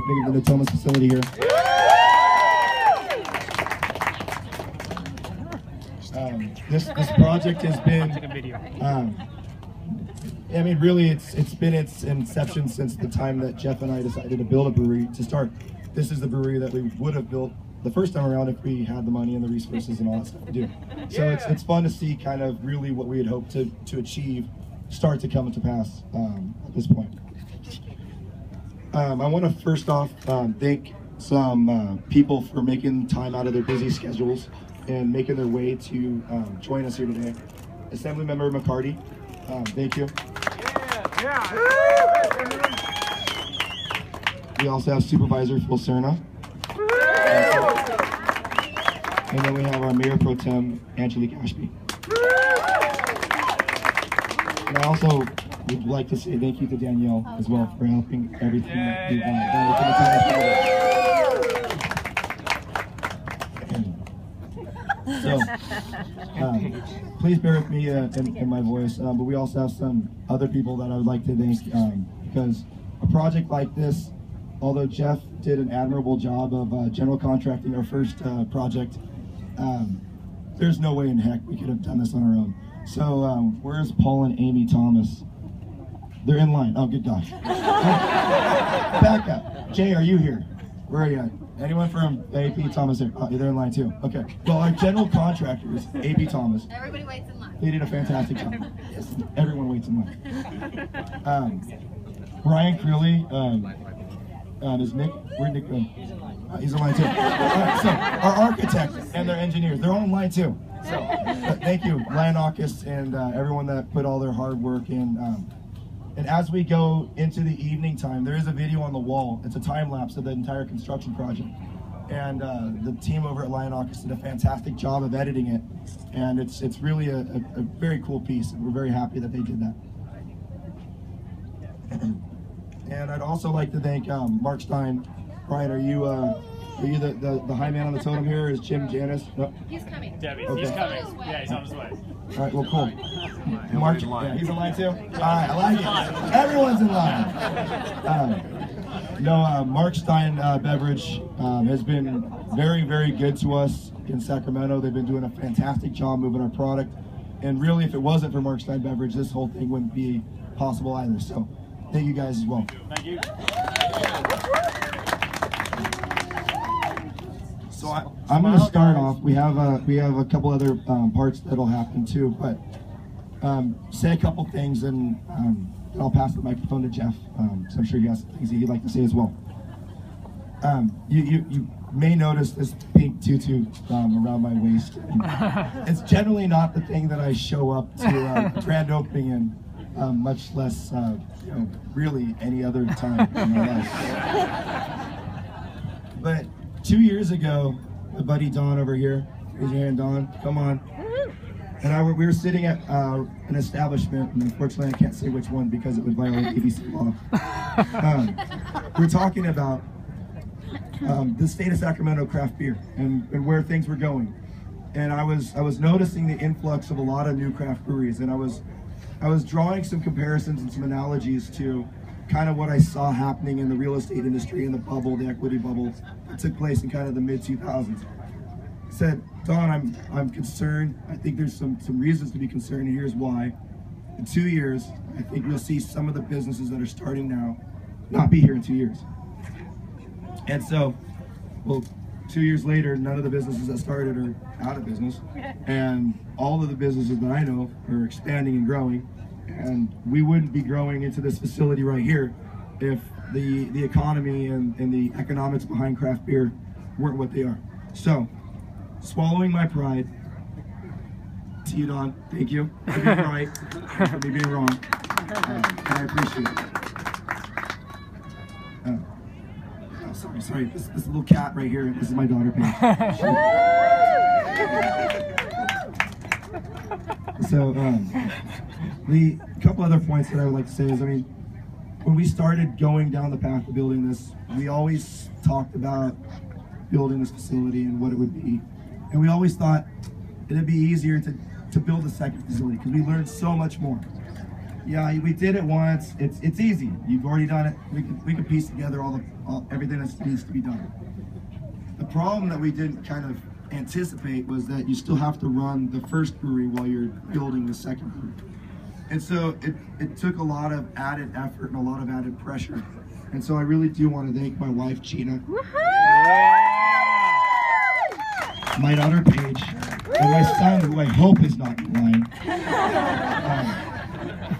opening of the Natomas facility here. This project has been, I mean, really, it's been its inception since the time that Jeff and I decided to build a brewery to start. This is the brewery that we would have built the first time around if we had the money and the resources and all that stuff to do. So it's fun to see kind of really what we had hoped to achieve start to come into pass at this point. I want to first off thank some people for making time out of their busy schedules and making their way to join us here today. Assemblymember McCarty, thank you. We also have Supervisor Phil Cerna. And then we have our Mayor Pro Tem, Angelique Ashby. And I also would like to say thank you to Danielle as well for helping everything that we've done. So, please bear with me in my voice, but we also have some other people that I would like to thank because a project like this, although Jeff did an admirable job of general contracting our first project, there's no way in heck we could have done this on our own. So where's Paul and Amy Thomas? They're in line. Oh, good gosh. Back up. Jay, are you here? Where are you at? Anyone from AP Thomas here? Oh, they're in line too. Okay. Well, our general contractors, AP Thomas. Everybody waits in line. They did a fantastic job. Yes, everyone waits in line. Brian Creeley, is Nick? Where'd Nick go? He's in line too. Right, so our architects and their engineers, they're all in line too. So thank you, Lanakis, and everyone that put all their hard work in. And as we go into the evening time, there is a video on the wall. It's a time lapse of the entire construction project. And the team over at Lanakis did a fantastic job of editing it. And it's really a very cool piece. And we're very happy that they did that. And I'd also like to thank Mark Stein. Brian, are you the high man on the totem here? Is Jim Janis? No? He's coming. Debbie, okay. He's coming. Yeah, he's on his way. All right, well, cool. Mark, yeah, he's in line too? All right, I like it. Everyone's in line. Mark Stein Beverage has been very, very good to us in Sacramento. They've been doing a fantastic job moving our product. And really, if it wasn't for Mark Stein Beverage, this whole thing wouldn't be possible either. So thank you guys as well. Thank you. So I'm going to start off. We have a couple other parts that'll happen too, but say a couple things and I'll pass the microphone to Jeff. So I'm sure he has things he'd like to say as well. You may notice this pink tutu around my waist. It's generally not the thing that I show up to grand opening in, much less really any other time in my life. But 2 years ago, my buddy Don over here, raise your hand, Don, come on. And we were sitting at an establishment, and unfortunately I can't say which one because it would violate ABC law. We're talking about the state of Sacramento craft beer and where things were going. And I was noticing the influx of a lot of new craft breweries, and I was drawing some comparisons and some analogies to kind of what I saw happening in the real estate industry, in the bubble, the equity bubble that took place in kind of the mid-2000s. I said, Don, I'm concerned. I think there's some reasons to be concerned, and here's why. In 2 years, I think you'll see some of the businesses that are starting now not be here in 2 years. And so, well, 2 years later, none of the businesses that started are out of business, and all of the businesses that I know are expanding and growing. And we wouldn't be growing into this facility right here if the economy and the economics behind craft beer weren't what they are. So, swallowing my pride, to you, Don, thank you for being right, and for me being wrong, and I appreciate it. Sorry, this little cat right here, this is my daughter, Paige. So, the couple other points that I would like to say is, I mean, when we started going down the path of building this, we always talked about building this facility and what it would be. And we always thought it'd be easier to build a second facility because we learned so much more. Yeah, we did it once. It's easy. You've already done it. We can piece together everything that needs to be done. The problem that we didn't kind of anticipate was that you still have to run the first brewery while you're building the second brewery. And so it took a lot of added effort and a lot of added pressure. And so I really do want to thank my wife, Gina, my daughter, Paige, and my son, who I hope is not blind,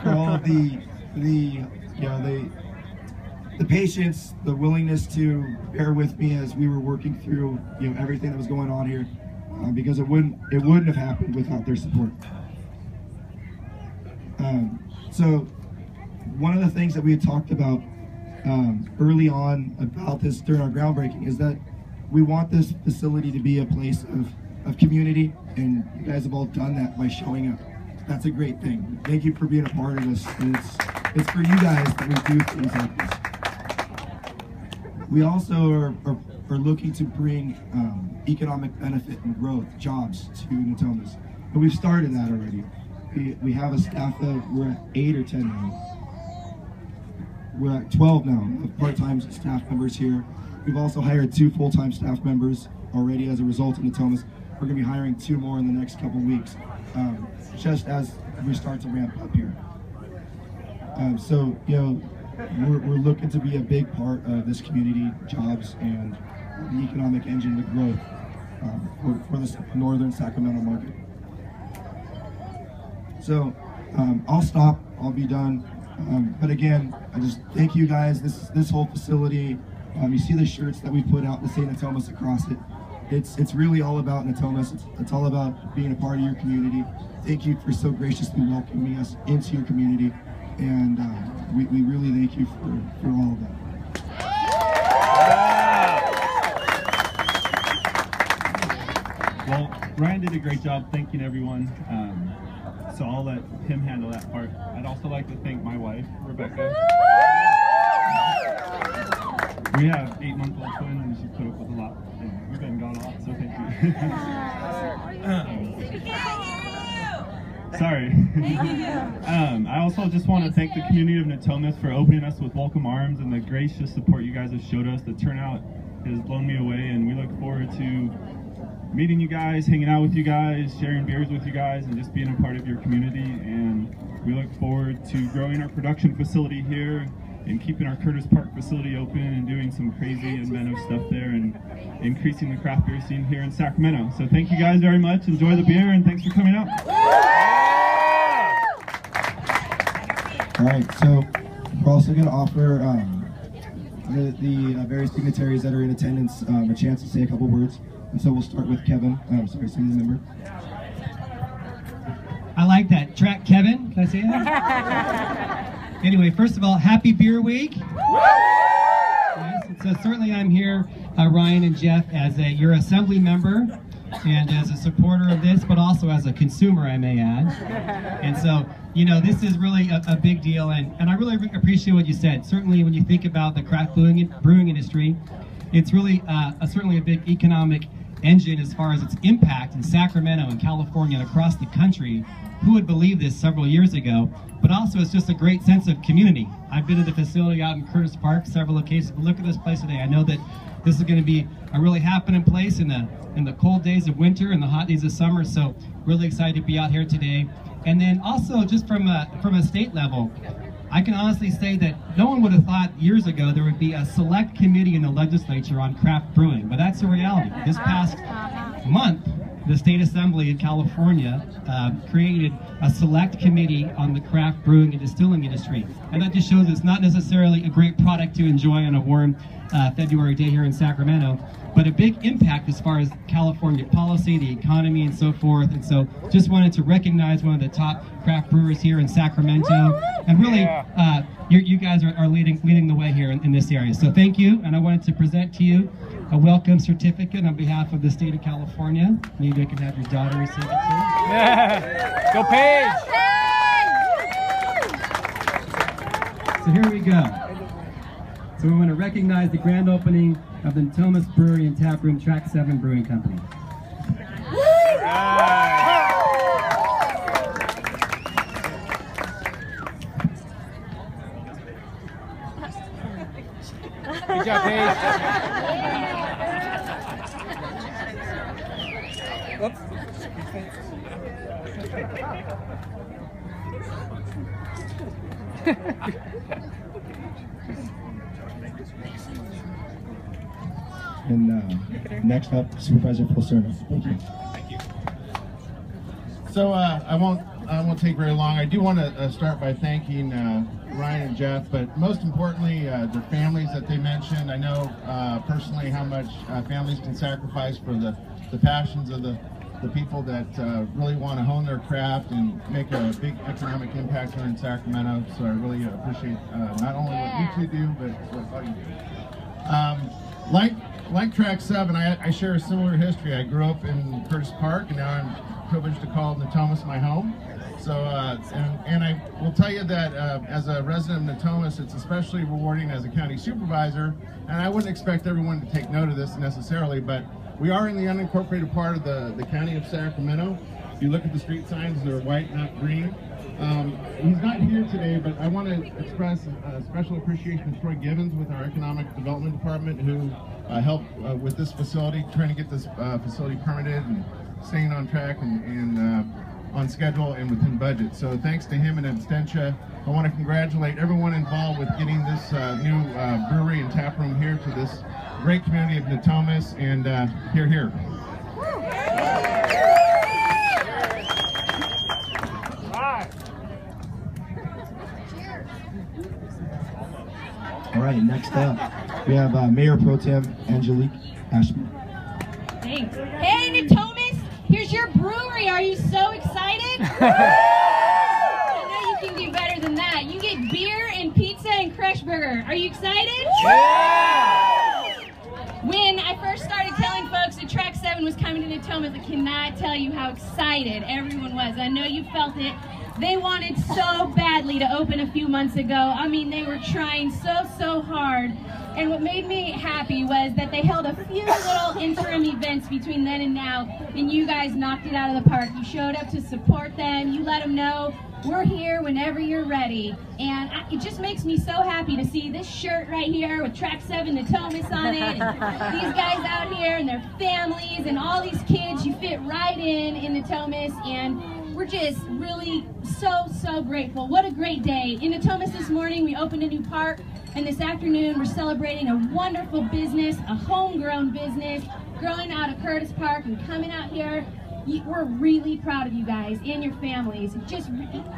for all of the patience, the willingness to bear with me as we were working through everything that was going on here, because it wouldn't have happened without their support. So one of the things that we had talked about early on about this during our groundbreaking is that we want this facility to be a place of community, and you guys have all done that by showing up. That's a great thing. Thank you for being a part of this. And it's for you guys that we do things like this. We also are looking to bring economic benefit and growth, jobs to Natomas. But we've started that already. We have a staff we're at 8 or 10 now. We're at 12 now of part-time staff members here. We've also hired 2 full-time staff members already as a result of Natomas. We're going to be hiring 2 more in the next couple weeks, just as we start to ramp up here. So, we're looking to be a big part of this community, jobs, and the economic engine, the growth for the northern Sacramento market. So, I'll stop. I'll be done. But again, I just thank you guys. This whole facility. You see the shirts that we put out that say Natomas across it. It's really all about Natomas. It's all about being a part of your community. Thank you for so graciously welcoming us into your community, and we really thank you for all of that. Well, Ryan did a great job thanking everyone, so I'll let him handle that part. I'd also like to thank my wife, Rebecca. We have 8-month-old twins, and she put up with a lot, and we've been gone a lot, so thank you. Sorry. I also just want to thank the community of Natomas for opening us with welcome arms and the gracious support you guys have showed us. The turnout has blown me away, and we look forward to meeting you guys, hanging out with you guys, sharing beers with you guys, and just being a part of your community. And we look forward to growing our production facility here and keeping our Curtis Park facility open and doing some crazy inventive stuff there and increasing the craft beer scene here in Sacramento. So thank you guys very much. Enjoy the beer, and thanks for coming out. All right, so we're also going to offer the various dignitaries that are in attendance a chance to say a couple words. And so we'll start with Kevin. Senior member. I like that. Track Kevin. Can I say that? Anyway, first of all, happy Beer Week. Yes, so certainly I'm here, Ryan and Jeff, as your assembly member and as a supporter of this, but also as a consumer, I may add. And so, this is really a big deal, and I really appreciate what you said. Certainly when you think about the craft brewing industry, it's really certainly a big economic engine as far as its impact in Sacramento and California and across the country. Who would believe this several years ago? But also it's just a great sense of community. I've been to the facility out in Curtis Park several occasions, but look at this place today. I know that this is going to be a really happening place in the cold days of winter and the hot days of summer, so really excited to be out here today. And then also just from a state level, I can honestly say that no one would have thought years ago there would be a select committee in the legislature on craft brewing, but that's a reality. This past month, the State Assembly in California created a select committee on the craft brewing and distilling industry. And that just shows it's not necessarily a great product to enjoy on a warm February day here in Sacramento, but a big impact as far as California policy, the economy, and so forth. And so just wanted to recognize one of the top craft brewers here in Sacramento. And really, you guys are leading the way here in this area. So thank you, and I wanted to present to you a welcome certificate on behalf of the state of California. Maybe I can have your daughter receive it too. Yeah. Go Paige! So here we go. So we want to recognize the grand opening of the Natomas Brewery and Tap Room Track 7 Brewing Company. Good job, Paige. Oops. And next up, Supervisor Pulserno. Thank you. So I won't take very long. I do want to start by thanking Ryan and Jeff, but most importantly, the families that they mentioned. I know personally how much families can sacrifice for the passions of the people that really want to hone their craft and make a big economic impact here in Sacramento. So I really appreciate not only what you two do, but what all you do. Like Track 7, I share a similar history. I grew up in Curtis Park, and now I'm privileged to call Natomas my home. So, and I will tell you that as a resident of Natomas, it's especially rewarding as a county supervisor, and I wouldn't expect everyone to take note of this necessarily, but we are in the unincorporated part of the county of Sacramento. If you look at the street signs, they're white, not green. He's not here today, but I want to express a special appreciation to Troy Givens with our Economic Development Department, who helped with this facility, trying to get this facility permitted and staying on track and on schedule and within budget. So thanks to him and Abstentia. I want to congratulate everyone involved with getting this new brewery and tap room here to this great community of Natomas, and hear, hear. All right, next up, we have Mayor Pro Tem Angelique Ashby. Thanks. Hey, Natomas, here's your brewery. Are you so excited? I know you can do better than that. You get beer and pizza and Crush Burger. Are you excited? Yeah! When I first started telling folks that Track 7 was coming to Natomas, I cannot tell you how excited everyone was. I know you felt it. They wanted so badly to open a few months ago. I mean, they were trying so hard. And what made me happy was that they held a few little interim events between then and now, and you guys knocked it out of the park. You showed up to support them. You let them know we're here whenever you're ready. And it just makes me so happy to see this shirt right here with Track 7 Natomas on it. And these guys out here and their families and all these kids. You fit right in Natomas, and we're just really so grateful. What a great day. In Natomas this morning, we opened a new park, and this afternoon we're celebrating a wonderful business, a homegrown business, growing out of Curtis Park and coming out here. We're really proud of you guys and your families. Just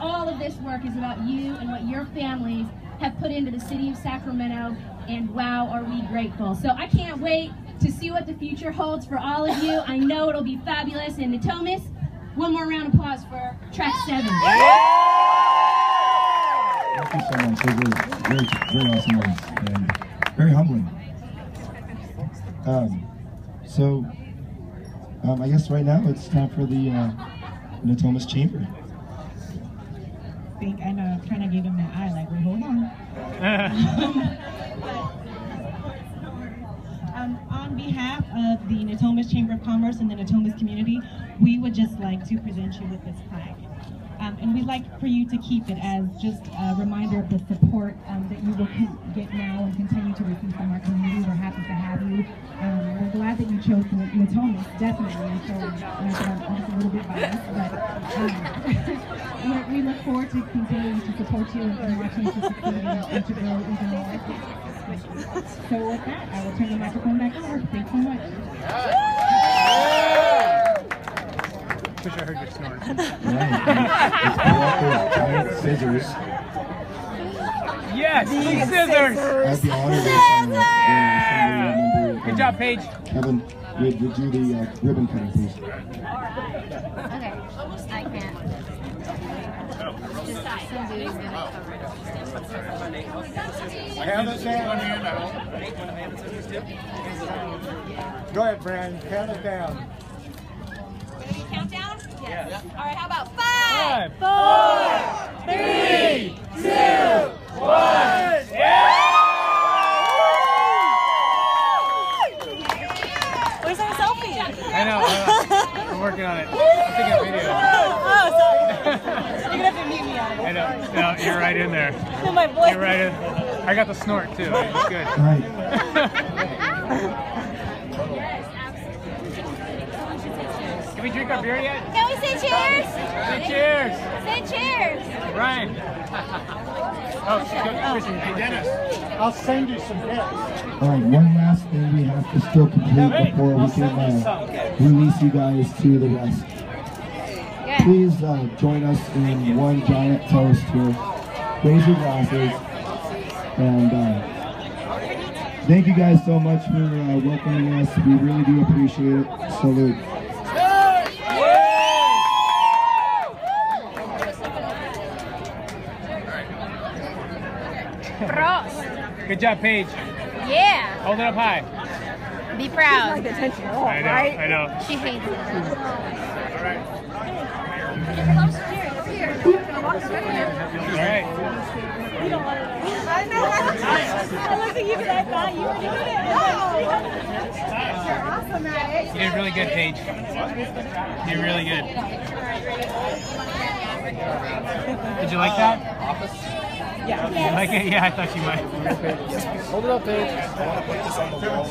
all of this work is about you and what your families have put into the city of Sacramento, and wow, are we grateful. So I can't wait to see what the future holds for all of you. I know it'll be fabulous. In Natomas, one more round of applause for Track 7. Thank you so much. Those were very awesome words and very humbling. I guess right now it's time for the Natomas Chamber. I think I know, I'm trying to give him that eye, like, wait, hold on. On behalf of the Natomas Chamber of Commerce and the Natomas community, we would just like to present you with this flag. And we'd like for you to keep it as just a reminder of the support that you will get now and continue to receive from our community. We're happy to have you. We're glad that you chose Natomas, definitely. And so I'm just a little bit biased, but we look forward to continuing to support you and watching you succeed and to grow even more. So with that, I will turn the microphone back over. Thanks so much. Wish I heard your snort. Let's pull out those giant scissors. Yes, big scissors. I'd be honored if Good job, Paige. Kevin, would you do the ribbon cutting, please? Okay, I can't. Just some dude's gonna cover it. Count it down. Go ahead, Fran. Count it down. Ready to count down? Yes. Yeah. All right, how about 5, 4, 3, 2, 1. Yeah! Where's our selfie? I know. I'm working on it. I'm taking a video. Oh, sorry. You're gonna have to meet me on it. I know. No, you're right in there. My voice. You're right in. I got the snort too. It's good. All right. Can we drink our beer yet? Can we say cheers? Say cheers. Say cheers. Ryan. Oh, Christian. Hey, Dennis. I'll send you some bits. All right, one last thing we have to still complete before we can release you guys to the rest. Please join us in one giant toast here. Raise your glasses. And thank you guys so much for welcoming us. We really do appreciate it. Salute. Good job, Paige. Yeah. Hold it up high. Be proud. I know. She hates it. All right. I know. I looked at you and I thought you were doing it. You're awesome at it. You did really good, Paige. You did really good. Did you like that? Yeah. You like it? Yeah, I thought you might. Hold it up, Paige. I want to put this on the wall.